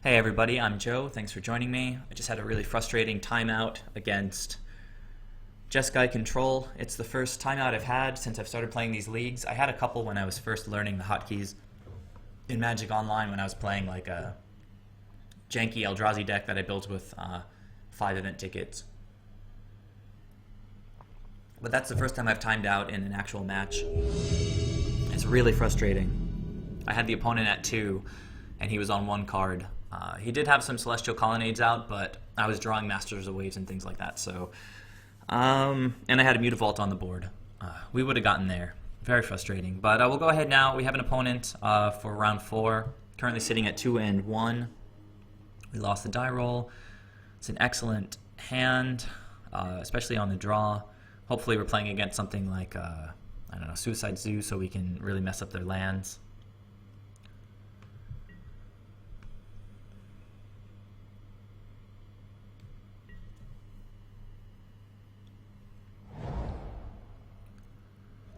Hey everybody, I'm Joe. Thanks for joining me. I just had a really frustrating timeout against Jeskai Control. It's the first timeout I've had since I've started playing these leagues. I had a couple when I was first learning the hotkeys in Magic Online when I was playing like a janky Eldrazi deck that I built with 5 event tickets. But that's the first time I've timed out in an actual match. It's really frustrating. I had the opponent at 2 and he was on 1 card. He did have some Celestial Colonnades out, but I was drawing Masters of Waves and things like that. So, and I had a Mutavault on the board. We would have gotten there. Very frustrating. But we'll go ahead now. We have an opponent for round 4, currently sitting at 2-1. We lost the die roll. It's an excellent hand, especially on the draw. Hopefully we're playing against something like, I don't know, Suicide Zoo, so we can really mess up their lands.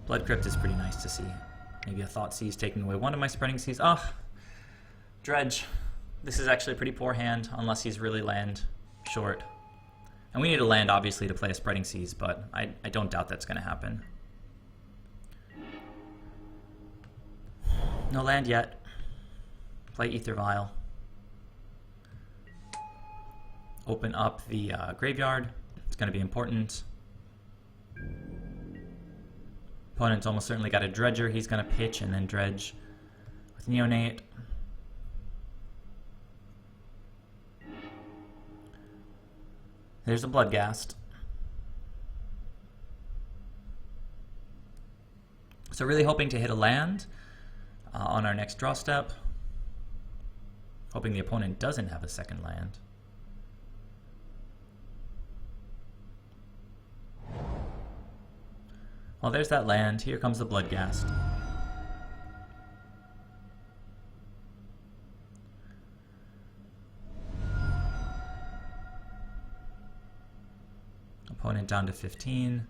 Blood Crypt is pretty nice to see. Maybe a Thoughtseize is taking away one of my Spreading Seas. Oh, Dredge. This is actually a pretty poor hand, unless he's really land short. And we need a land, obviously, to play a Spreading Seas, but I don't doubt that's going to happen. No land yet. Play AEther Vial. Open up the graveyard. It's going to be important. Opponent's almost certainly got a Dredger. He's going to pitch and then dredge with Neonate. There's a Bloodghast. So really hoping to hit a land on our next draw step. Hoping the opponent doesn't have a second land. Well, there's that land. Here comes the Bloodghast. Opponent down to 15.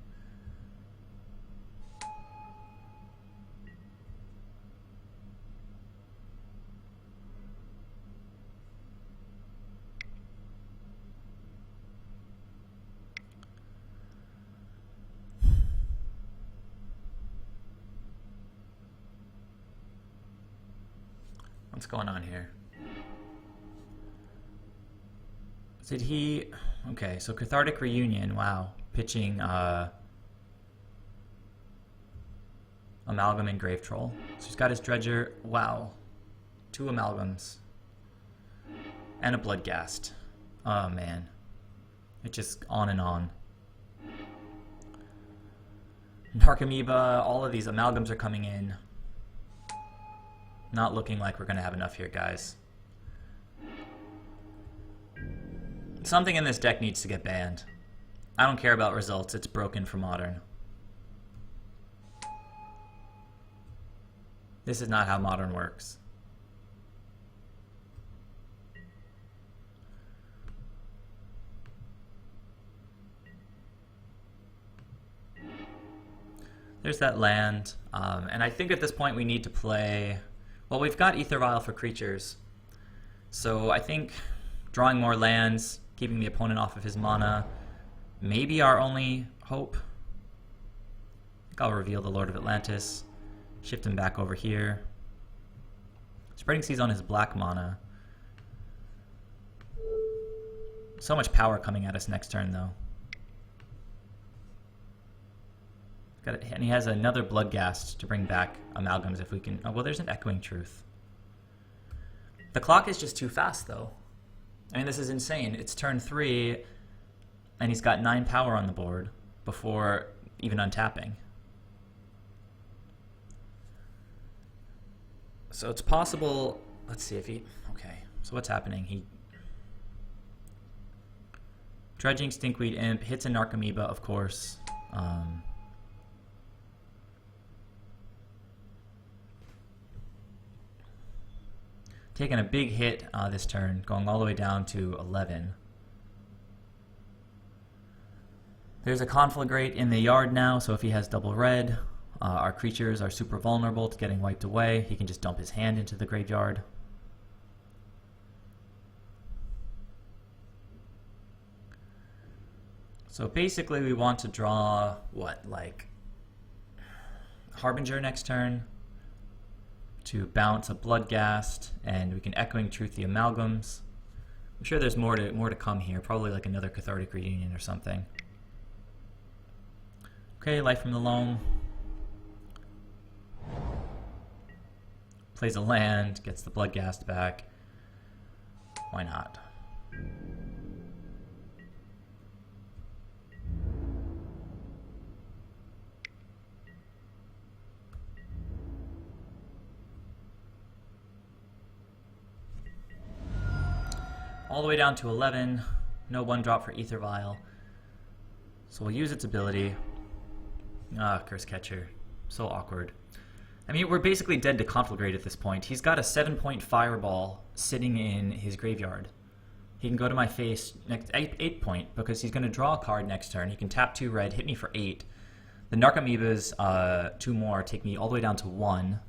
What's going on here? Did he... Okay, so Cathartic Reunion, wow. Pitching Amalgam and Grave Troll. So he's got his Dredger, wow. 2 Amalgams. And a Bloodghast. Oh man. It's just on and on. Dark Amoeba, all of these Amalgams are coming in. Not looking like we're going to have enough here, guys. Something in this deck needs to get banned. I don't care about results. It's broken for Modern. This is not how Modern works. There's that land. And I think at this point we need to play... Well, we've got AEther Vial for creatures, so I think drawing more lands, keeping the opponent off of his mana, may be our only hope. I think I'll reveal the Lord of Atlantis, shift him back over here. Spreading Seas on his black mana. So much power coming at us next turn, though. And he has another Bloodghast to bring back Amalgams if we can... Oh, well, there's an Echoing Truth. The clock is just too fast, though. I mean, this is insane. It's turn 3, and he's got 9 power on the board before even untapping. So it's possible... Let's see if he... Okay, so what's happening? He... Dredging Stinkweed Imp, hits a Narcomoeba, of course. Taking a big hit this turn, going all the way down to 11. There's a Conflagrate in the yard now, so if he has double red, our creatures are super vulnerable to getting wiped away. He can just dump his hand into the graveyard. So basically we want to draw, what, like Harbinger next turn to bounce a Bloodghast, and we can Echoing Truth the Amalgams. I'm sure there's more to come here, probably like another Cathartic Reunion or something. Okay, Life from the Loam. Plays a land, gets the Bloodghast back. Why not? All the way down to 11. No 1-drop for AEther Vial. So we'll use its ability. Cursecatcher. So awkward. I mean, we're basically dead to Conflagrate at this point. He's got a 7-point Fireball sitting in his graveyard. He can go to my face next 8 point because he's going to draw a card next turn. He can tap 2 red, hit me for 8. The Narcomoebas, 2 more, take me all the way down to 1.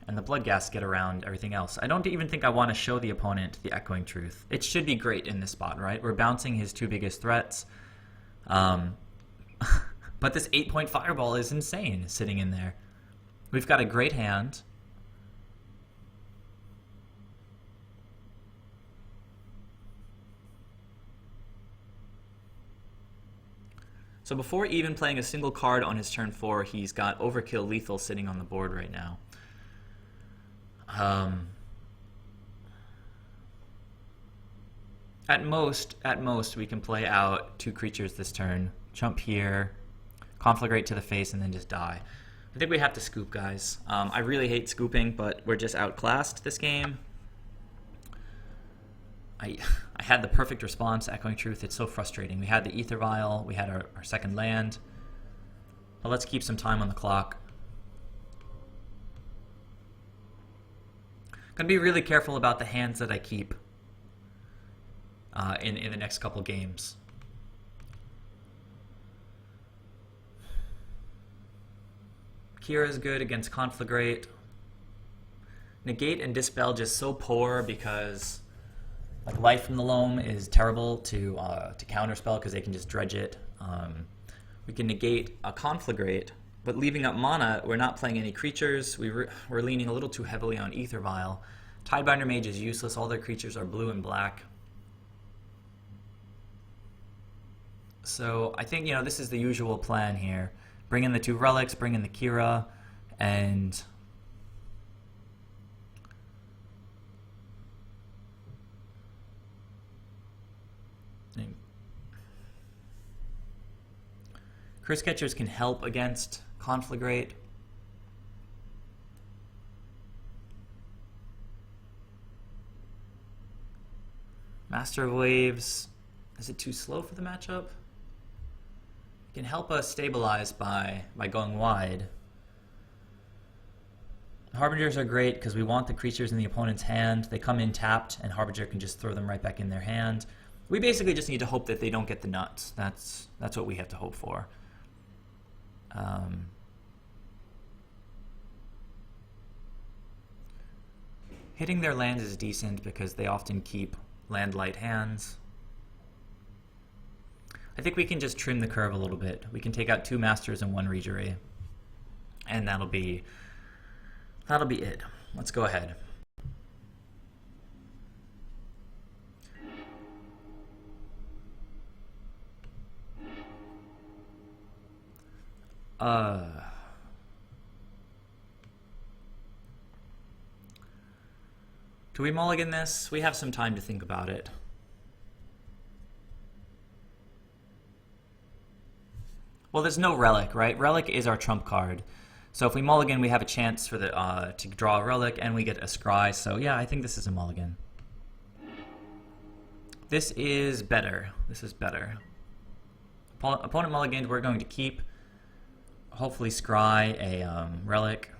And the Bloodghast get around everything else. I don't even think I want to show the opponent the Echoing Truth. It should be great in this spot, right? We're bouncing his 2 biggest threats. But this 8-point Fireball is insane sitting in there. We've got a great hand. So before even playing a single card on his turn 4, he's got Overkill Lethal sitting on the board right now. At most, we can play out 2 creatures this turn. Jump here, Conflagrate to the face, and then just die. I think we have to scoop, guys. I really hate scooping, but we're just outclassed this game. I had the perfect response, Echoing Truth. It's so frustrating. We had the AEther Vial. We had our second land. But let's keep some time on the clock. Gonna be really careful about the hands that I keep in the next couple games. Kira's good against Conflagrate. Negate and Dispel just so poor because like Life from the Loam is terrible to counterspell because they can just dredge it. We can negate a Conflagrate, but leaving up mana, we're not playing any creatures. We're leaning a little too heavily on AEther Vial. Tidebinder Mage is useless. All their creatures are blue and black. So I think, this is the usual plan here. Bring in the 2 relics, bring in the Kira, and Cursecatchers can help against Conflagrate. Master of Waves, is it too slow for the matchup? It can help us stabilize by going wide. Harbingers are great because we want the creatures in the opponent's hand. They come in tapped, and Harbinger can just throw them right back in their hand. We basically just need to hope that they don't get the nuts. That's what we have to hope for. Hitting their lands is decent because they often keep land light hands. I think we can just trim the curve a little bit. We can take out 2 Masters and 1 Reejerey, and that'll be it. Let's go ahead. Do we mulligan this? We have some time to think about it. Well, there's no Relic, right? Relic is our trump card. So if we mulligan, we have a chance for to draw a Relic, and we get a Scry. So yeah, I think this is a mulligan. This is better. This is better. Opponent mulliganed, we're going to keep. Hopefully scry a Relic.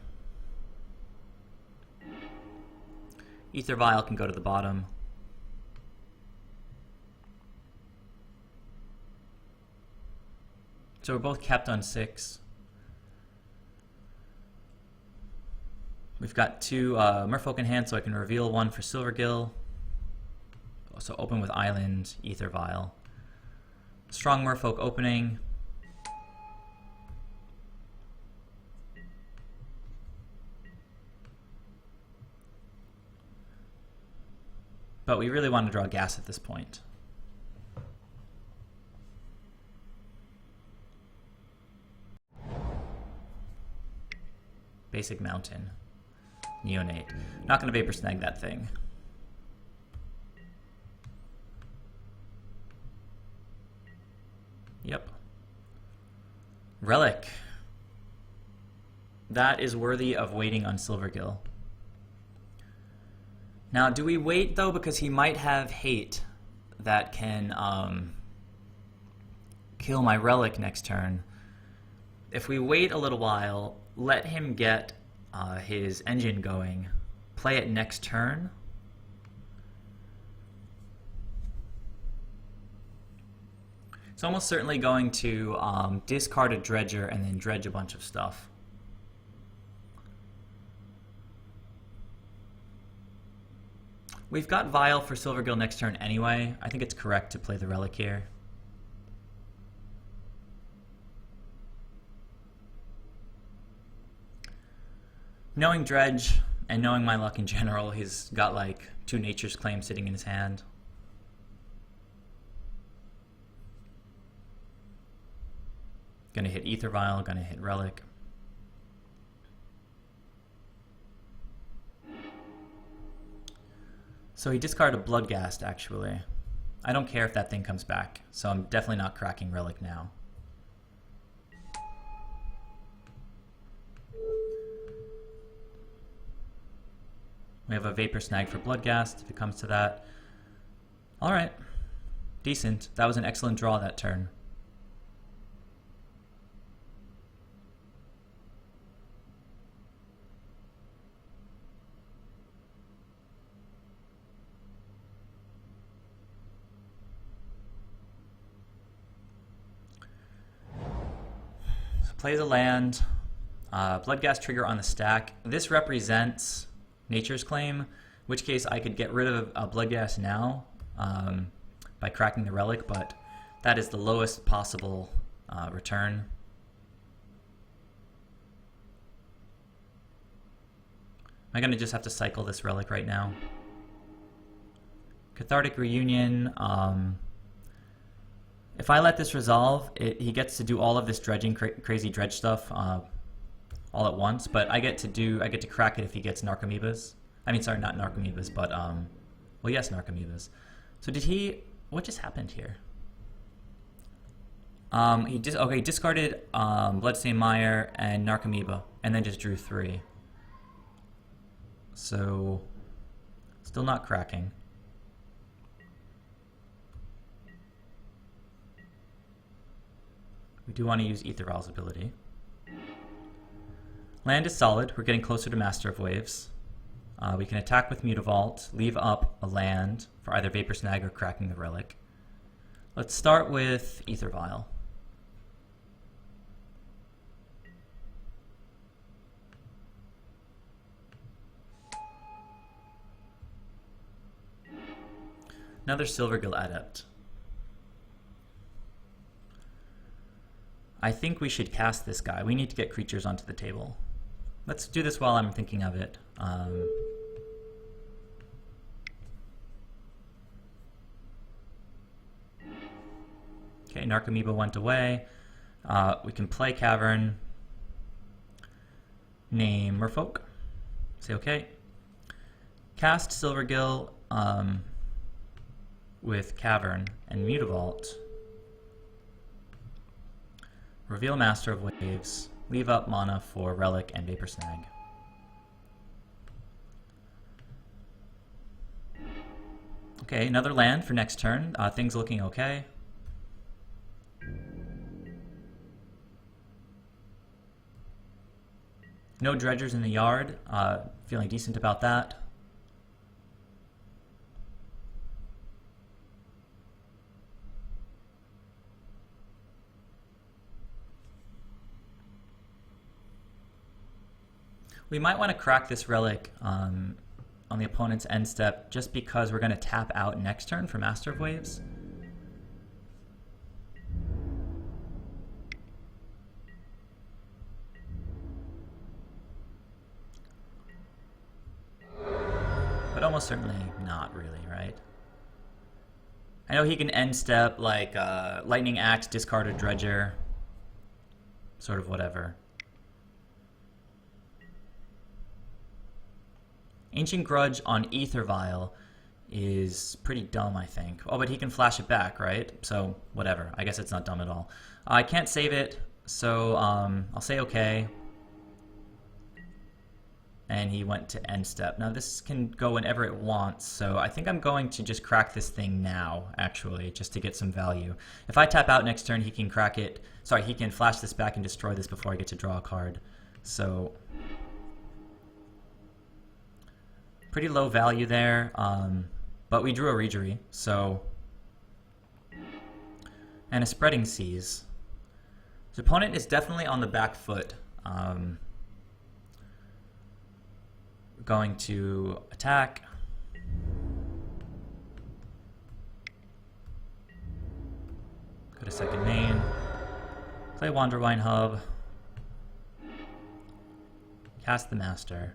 AEther Vial can go to the bottom. So we're both capped on 6. We've got 2 Merfolk in hand, so I can reveal 1 for Silvergill. So open with Island, AEther Vial. Strong Merfolk opening. But we really want to draw gas at this point. Basic Mountain. Neonate. Not going to Vapor Snag that thing. Yep. Relic. That is worthy of waiting on Silvergill. Now, do we wait, though, because he might have hate that can kill my Relic next turn? If we wait a little while, let him get his engine going, play it next turn. It's almost certainly going to discard a Dredger and then dredge a bunch of stuff. We've got Vial for Silvergill next turn anyway. I think it's correct to play the Relic here. Knowing Dredge and knowing my luck in general, he's got like 2 Nature's Claim sitting in his hand. Gonna hit AEther Vial, gonna hit Relic. So he discarded a Bloodghast, actually. I don't care if that thing comes back, so I'm definitely not cracking Relic now. We have a Vapor Snag for Bloodghast, if it comes to that. Alright. Decent. That was an excellent draw that turn. Plays a land, Bloodghast trigger on the stack. This represents Nature's Claim, in which case I could get rid of Bloodghast now by cracking the Relic, but that is the lowest possible return. Am I going to just have to cycle this Relic right now? Cathartic Reunion. If I let this resolve, he gets to do all of this dredging, crazy dredge stuff all at once. But I get to crack it if he gets Narcomoebas. I mean, sorry, not Narcomoebas, but well, yes, Narcomoebas. So what just happened here? He discarded Bloodstained Mire and Narcomoeba, and then just drew 3. So, still not cracking. We do want to use AEther Vial's ability. Land is solid. We're getting closer to Master of Waves. We can attack with Mutavault, leave up a land for either Vapor Snag or cracking the Relic. Let's start with AEther Vial. Another Silvergill Adept. I think we should cast this guy. We need to get creatures onto the table. Let's do this while I'm thinking of it. Okay, Narcomoeba went away. We can play Cavern. Name Merfolk. Say okay. Cast Silvergill with Cavern and Mutavault. Reveal Master of Waves. Leave up mana for Relic and Vapor Snag. Okay, another land for next turn. Things looking okay. No dredgers in the yard. Feeling decent about that. We might want to crack this Relic on the opponent's end step just because we're going to tap out next turn for Master of Waves. almost certainly not really, right? I know he can end step like Lightning Axe, discard a Dredger, sort of whatever. Ancient Grudge on AEther Vial is pretty dumb, I think. Oh, but he can flash it back, right? So, whatever. I guess it's not dumb at all. I can't save it, so I'll say okay. And he went to end step. Now, this can go whenever it wants, so I think I'm going to just crack this thing now, actually, just to get some value. If I tap out next turn, he can crack it. Sorry, he can flash this back and destroy this before I get to draw a card. So, pretty low value there. But we drew a Reejerey, so... And a Spreading Seas. His opponent is definitely on the back foot. Going to attack. Go to second main. Play Wanderwine Hub. Cast the Master.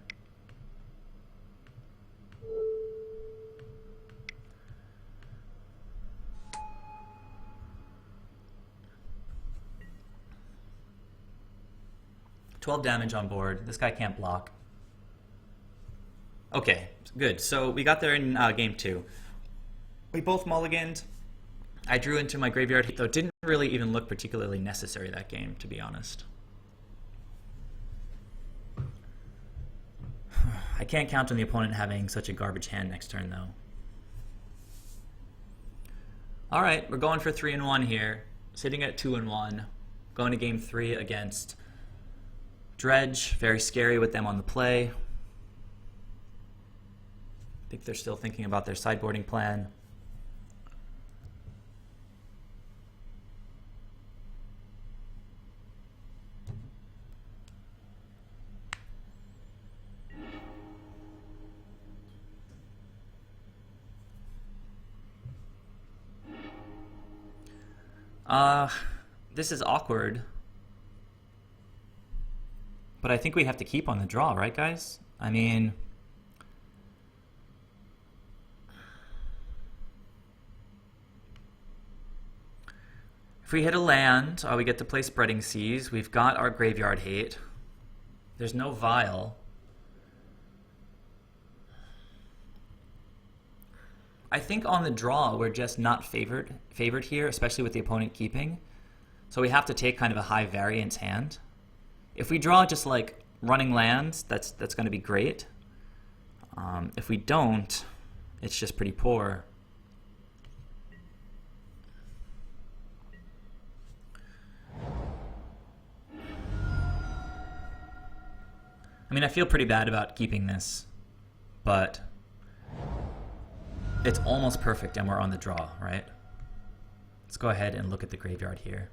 $12 damage on board. This guy can't block. Okay, good. So we got there in game 2. We both mulliganed. I drew into my graveyard, though it didn't really even look particularly necessary that game, to be honest. I can't count on the opponent having such a garbage hand next turn, though. Alright, we're going for 3-1 here. Sitting at 2-1. Going to game 3 against Dredge. Very scary with them on the play. I think they're still thinking about their sideboarding plan. This is awkward. But I think we have to keep on the draw, right, guys? I mean... if we hit a land, we get to play Spreading Seas. We've got our Graveyard Hate. There's no Vial. I think on the draw, we're just not favored here, especially with the opponent keeping. So we have to take kind of a high variance hand. If we draw just like running lands, that's going to be great. If we don't, it's just pretty poor. I mean, I feel pretty bad about keeping this, but it's almost perfect and we're on the draw, right? Let's go ahead and look at the graveyard here.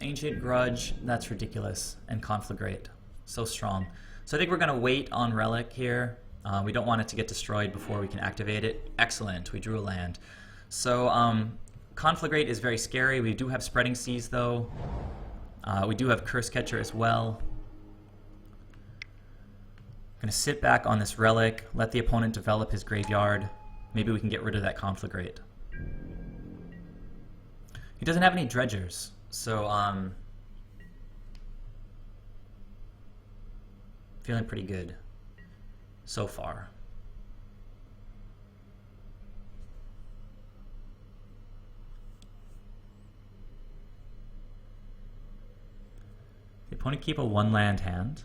Ancient Grudge, that's ridiculous, and Conflagrate, so strong. So I think we're going to wait on Relic here. We don't want it to get destroyed before we can activate it. Excellent, we drew a land. So Conflagrate is very scary. We do have Spreading Seas though. We do have Cursecatcher as well. I'm going to sit back on this Relic, let the opponent develop his graveyard. Maybe we can get rid of that Conflagrate. He doesn't have any Dredgers. So, feeling pretty good so far. The opponent keep a one-land hand.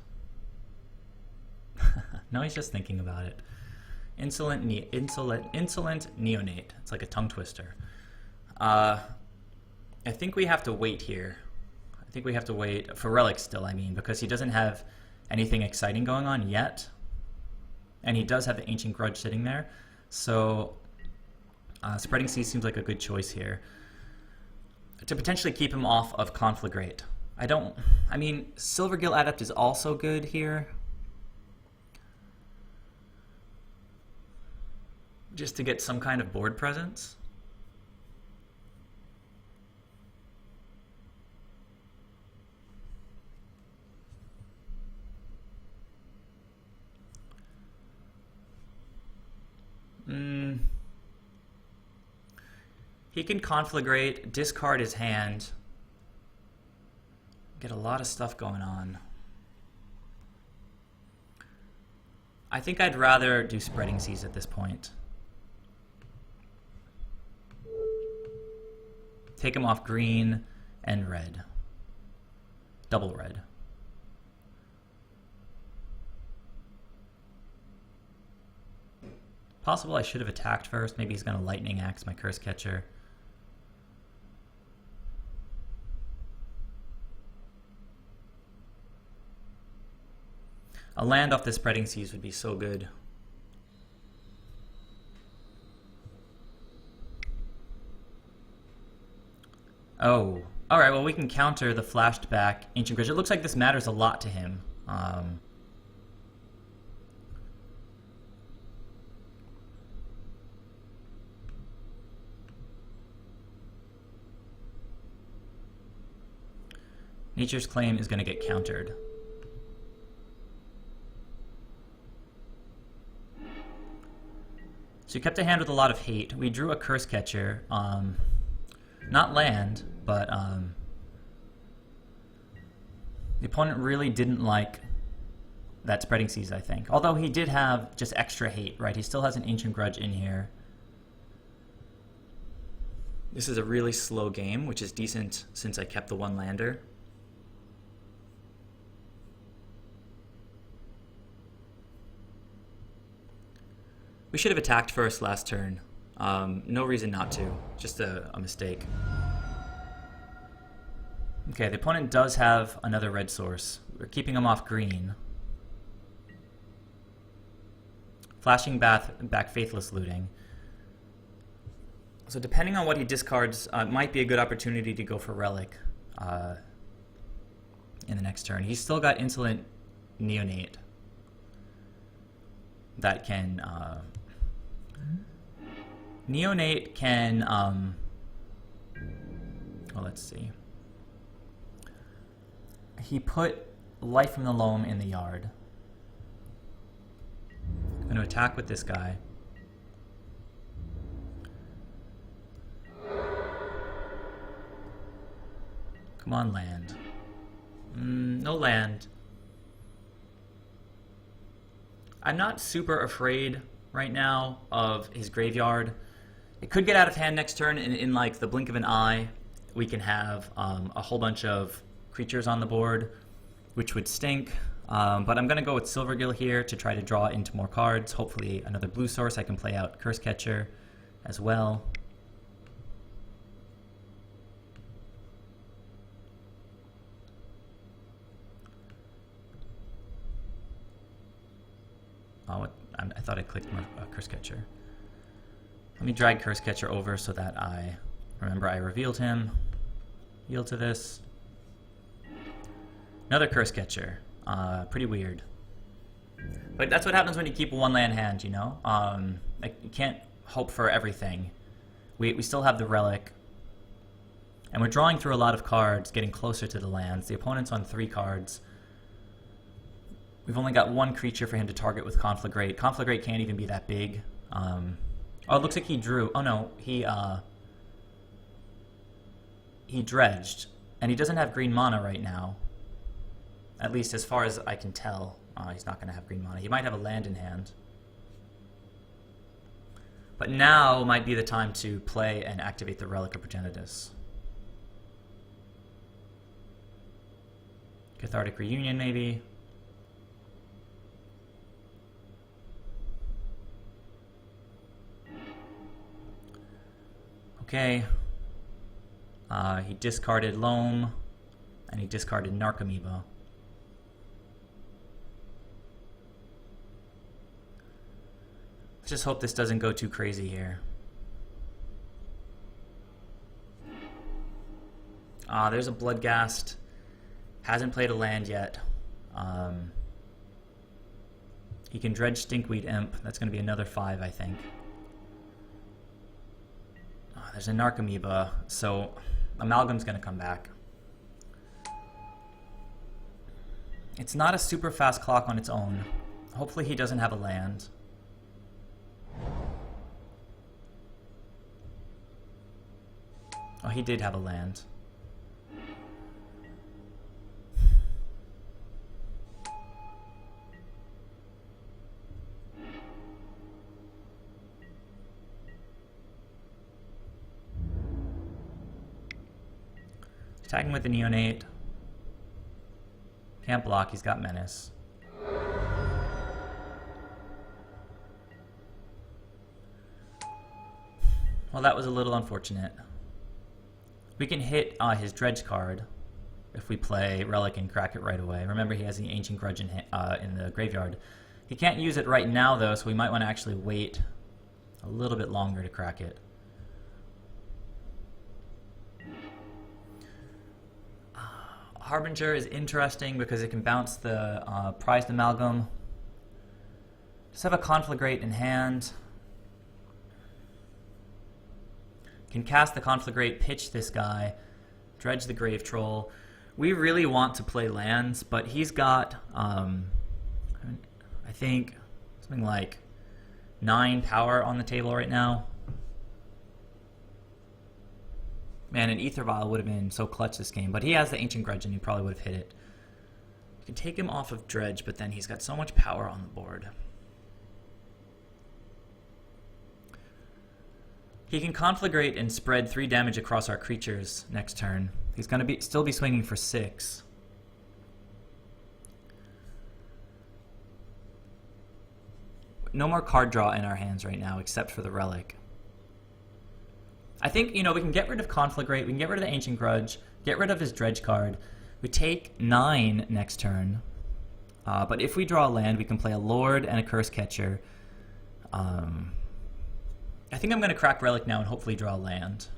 No, he's just thinking about it. Insolent Neonate. It's like a tongue twister. I think we have to wait here. I think we have to wait for Relic still, I mean, because he doesn't have anything exciting going on yet. And he does have the Ancient Grudge sitting there. So Spreading Seas seems like a good choice here to potentially keep him off of Conflagrate. I mean, Silvergill Adept is also good here. Just to get some kind of board presence. He can conflagrate, discard his hand, get a lot of stuff going on. I think I'd rather do Spreading Seas at this point. Take him off green and red. Double red. Possible I should have attacked first. Maybe he's going to Lightning Axe my Cursecatcher. A land off the Spreading Seas would be so good. Oh, alright, well we can counter the flashed back Ancient Grudge. It looks like this matters a lot to him. Nature's Claim is going to get countered. So you kept a hand with a lot of hate. We drew a Cursecatcher. Not land, but the opponent really didn't like that Spreading Seas, I think. Although he did have just extra hate, right? He still has an Ancient Grudge in here. This is a really slow game, which is decent since I kept the one lander. We should have attacked first last turn. No reason not to. Just a mistake. Okay, the opponent does have another red source. We're keeping him off green. Flashing back Faithless Looting. So depending on what he discards, it might be a good opportunity to go for Relic in the next turn. He's still got Insolent Neonate that can... Neonate can, well, let's see. He put Life from the Loam in the yard. I'm going to attack with this guy. Come on, land. No land. I'm not super afraid right now of his graveyard. It could get out of hand next turn, and in like the blink of an eye, we can have a whole bunch of creatures on the board, which would stink. But I'm going to go with Silvergill here to try to draw into more cards. Hopefully another blue source. I can play out Cursecatcher as well. Oh, I thought I clicked Cursecatcher. Let me drag Cursecatcher over so that I remember I revealed him. Yield to this. Another Cursecatcher. Pretty weird. But that's what happens when you keep a one-land hand, you know? You can't hope for everything. We still have the Relic. And we're drawing through a lot of cards, getting closer to the lands. The opponent's on 3 cards. We've only got 1 creature for him to target with Conflagrate. Conflagrate can't even be that big. Oh, it looks like he drew. Oh no, he dredged, and he doesn't have green mana right now. At least as far as I can tell, he's not going to have green mana. He might have a land in hand. But now might be the time to play and activate the Relic of Progenitus. Cathartic Reunion, maybe. Okay. He discarded Loam, and he discarded Narcomoeba. Let's just hope this doesn't go too crazy here. There's a Bloodghast. Hasn't played a land yet. He can Dredge Stinkweed Imp. That's going to be another 5, I think. There's a Narcomoeba, so Amalgam's going to come back. It's not a super fast clock on its own. Hopefully he doesn't have a land. Oh, he did have a land. Attacking with the Neonate. Can't block, he's got Menace. Well, that was a little unfortunate. We can hit his Dredge card if we play Relic and crack it right away. Remember, he has the Ancient Grudge in the graveyard. He can't use it right now, though, so we might want to actually wait a little bit longer to crack it. Harbinger is interesting because it can bounce the prized amalgam. Just have a Conflagrate in hand. Can cast the Conflagrate, pitch this guy, Dredge the Grave Troll. We really want to play lands, but he's got, I think, something like 9 power on the table right now. Man, an AEther Vial would have been so clutch this game, but he has the Ancient Grudge and he probably would have hit it. You can take him off of Dredge, but then he's got so much power on the board. He can Conflagrate and spread 3 damage across our creatures next turn. He's going to still be swinging for 6. No more card draw in our hands right now, except for the Relic. I think, we can get rid of Conflagrate, we can get rid of the Ancient Grudge, get rid of his Dredge card. We take 9 next turn. But if we draw a land, we can play a Lord and a Cursecatcher. I think I'm going to crack Relic now and hopefully draw a land.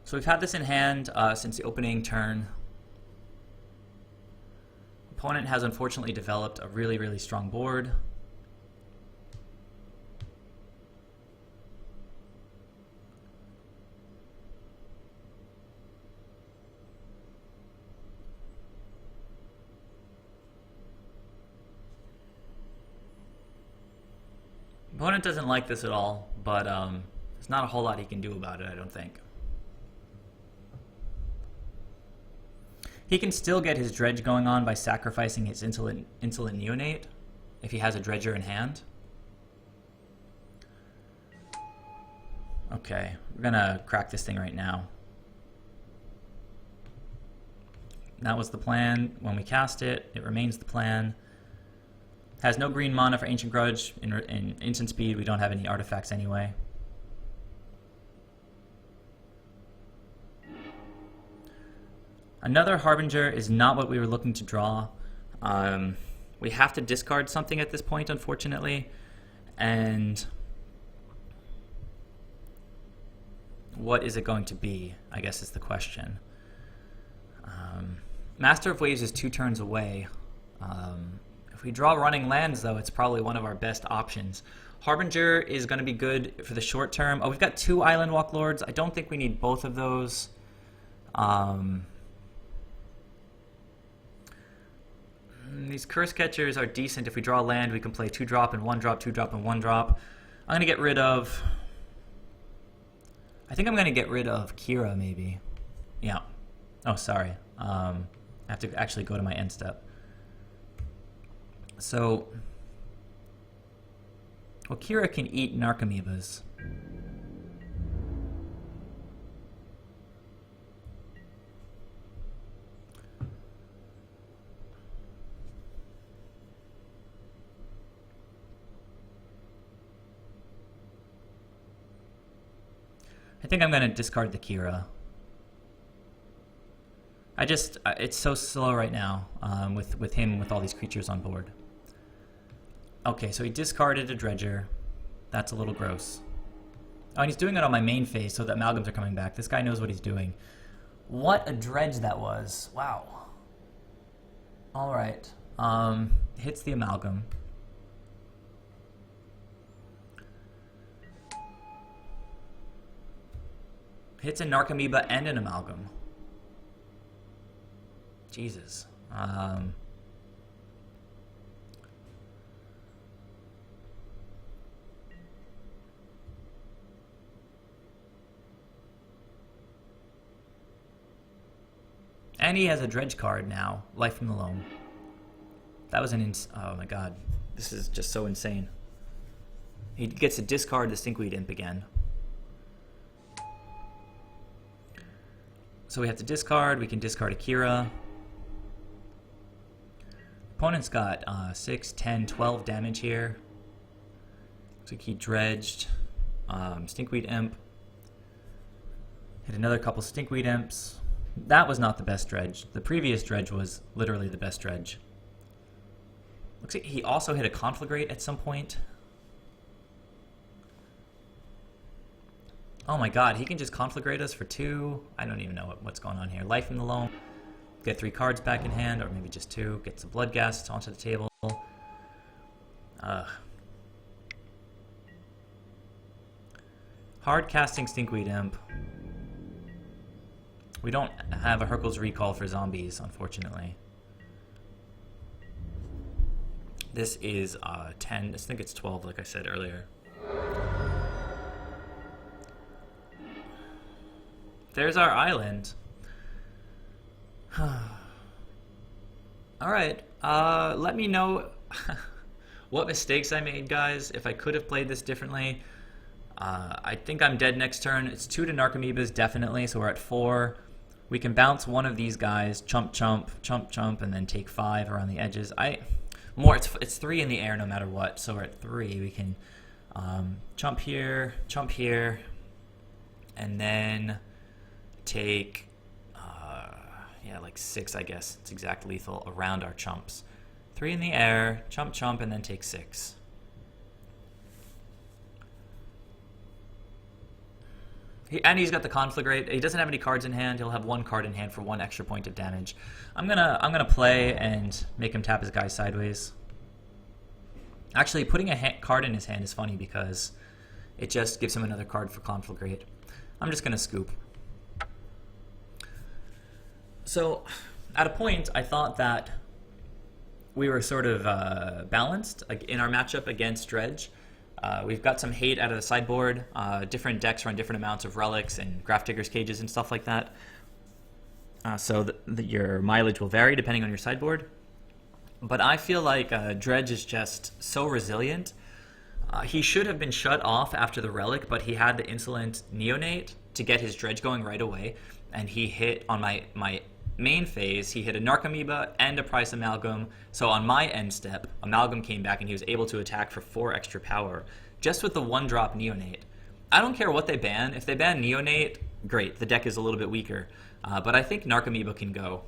So we've had this in hand since the opening turn. Opponent has unfortunately developed a really, really strong board. Opponent doesn't like this at all, but there's not a whole lot he can do about it, I don't think. He can still get his Dredge going on by sacrificing his Insolent Neonate if he has a Dredger in hand. Okay, we're gonna crack this thing right now. That was the plan when we cast it. It remains the plan. Has no green mana for Ancient Grudge. In instant speed, we don't have any artifacts anyway. Another Harbinger is not what we were looking to draw. We have to discard something at this point, unfortunately. And what is it going to be, I guess is the question. Master of Waves is 2 turns away. If we draw running lands, though, it's probably one of our best options. Harbinger is going to be good for the short term. Oh, we've got 2 Island Walk Lords. I don't think we need both of those. These Cursecatchers are decent. If we draw a land, we can play 2-drop and 1-drop, 2-drop and 1-drop. I'm going to get rid of... I think I'm going to get rid of Kira, maybe. Yeah. Oh, sorry. I have to actually go to my end step. So... Well, Kira can eat Narcomoebas. I think I'm going to discard the Kira. It's so slow right now with him with all these creatures on board. Okay, so he discarded a Dredger. That's a little gross. Oh, and he's doing it on my main phase, so the amalgams are coming back. This guy knows what he's doing. What a dredge that was. Wow. All right. Hits the amalgam. Hits a Narcomoeba and an amalgam. Jesus. And he has a dredge card now. Life from the Loam. That was oh my god. This is just so insane. He gets to discard the Stinkweed Imp again. So we have to discard. We can discard Akira. Opponent's got 6, 10, 12 damage here. Looks like he dredged. Stinkweed Imp. Hit another couple Stinkweed Imps. That was not the best dredge. The previous dredge was literally the best dredge. Looks like he also hit a Conflagrate at some point. Oh my god, he can just Conflagrate us for 2. I don't even know what's going on here. Life in the Loam. Get 3 cards back in hand, or maybe just 2. Gets the Bloodghast onto the table. Hard casting Stinkweed Imp. We don't have a Hurkyl's Recall for zombies, unfortunately. This is 10. I think it's 12, like I said earlier. There's our island. Alright, let me know what mistakes I made, guys, if I could have played this differently. I think I'm dead next turn. It's 2 to Narcomoebas, definitely, so we're at 4. We can bounce one of these guys, chump, chump, chump, chump, and then take 5 around the edges. It's 3 in the air no matter what, so we're at 3. We can chump here, and then take, like 6, I guess. It's exact lethal around our chumps. 3 in the air, chump, chump, and then take 6. And he's got the Conflagrate. He doesn't have any cards in hand. He'll have 1 card in hand for 1 extra point of damage. I'm gonna play and make him tap his guy sideways. Actually, putting a card in his hand is funny because it just gives him another card for Conflagrate. I'm just gonna scoop. So, at a point, I thought that we were sort of balanced in our matchup against Dredge. We've got some hate out of the sideboard. Different decks run different amounts of relics and Grafdigger's Cages and stuff like that. So your mileage will vary depending on your sideboard. But I feel like Dredge is just so resilient. He should have been shut off after the relic, but he had the insolent Neonate to get his Dredge going right away. And he hit on my main phase, he hit a Narcomoeba and a Price Amalgam, so on my end step, Amalgam came back and he was able to attack for 4 extra power, just with the 1-drop Neonate. I don't care what they ban. If they ban Neonate, great, the deck is a little bit weaker, but I think Narcomoeba can go.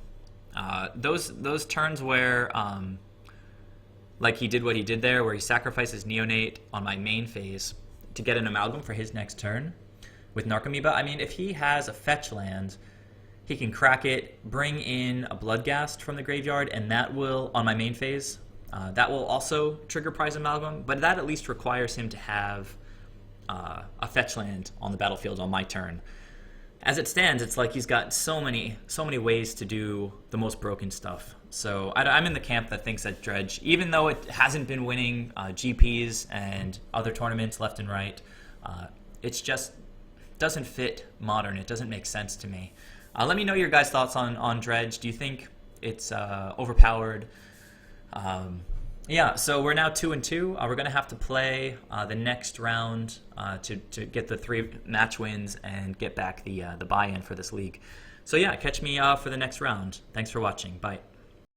Those turns where, like he did what he did there, where he sacrifices Neonate on my main phase to get an Amalgam for his next turn with Narcomoeba, I mean, if he has a fetch land, he can crack it, bring in a Bloodghast from the graveyard, and that will, on my main phase, that will also trigger Prize Amalgam, but that at least requires him to have a fetch land on the battlefield on my turn. As it stands, it's like he's got so many ways to do the most broken stuff. So I'm in the camp that thinks that Dredge, even though it hasn't been winning GPs and other tournaments left and right, it's just doesn't fit Modern. It doesn't make sense to me. Let me know your guys' thoughts on Dredge. Do you think it's overpowered? Yeah, so we're now 2-2. We're going to have to play the next round to get the 3 match wins and get back the buy-in for this league. So yeah, catch me for the next round. Thanks for watching. Bye.